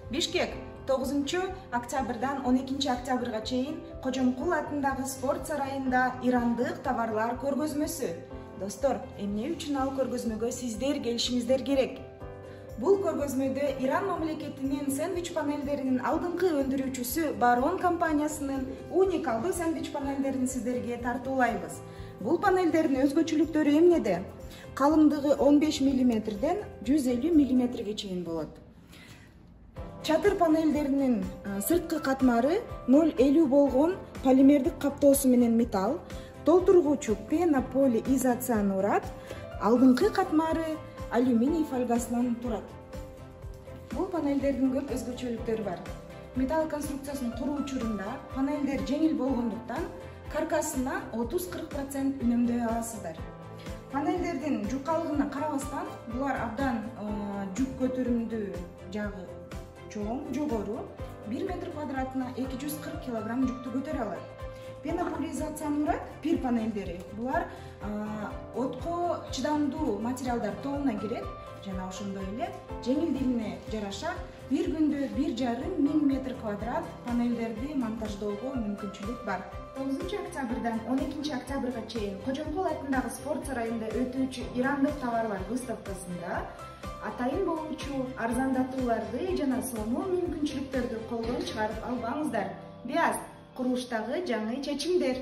Бишкек 9-октябрдан 12-октябрга чейин Кожомкул атындагы спорт сарайында ирандык товарлар көргөзмөсү. Достор, эмне үчүн ал көргөзмөгө сиздер келишиңиздер керек? Бул көргөзмөдө Иран мамлекетинин сэндвич панелдеринин алдыңкы өндүрүүчүсү Барон компаниясынын уникалдуу сэндвич панелдерин сиздерге тартуулайбыз. Бул панелдердин өзгөчөлүктөрү эмнеде? Калыңдыгы 15 мм-ден 150 мм чейин болот. Чатыр панелдеринин сырткы катмары 0,50 болгон полимердик каптоосу менен металл, толтургучу пена полиизоцианурат, алдыңкы катмары алюминий фольгасынан турат. Бул панелдердин көп өзгөчөлүктөрү бар. Металл конструкциясынын куруу учурунда панелдер жеңил болгондуктан каркасына 30-40% үнөмдөй аласыздар. Панелдердин жукалыгына карабастан, булар абдан жүк көтөрүмдүү жагы чоң, жогору, 1 метр квадратына 240 кг жүктү көтөрө алат. Пенополизоцианурат пир панелдери. Булар отко чыдамдуу материалдар тобуна кирет жана ошондой эле жеңилдигине жараша бир күндө 1,5 метр квадрат панелдерди монтаждоого мүмкүнчүлүк бар. 9-октябрдан 12-октябрга чейин Кожомкул атындагы спорт сарайында өтүүчү ирандык товарлар выставкасында атайын болуучу арзандатууларды жана сонун мүмкүнчүлүктөрдү колдон чыгарып албаңыздар. Биз курулуштагы жаңы чечимдер.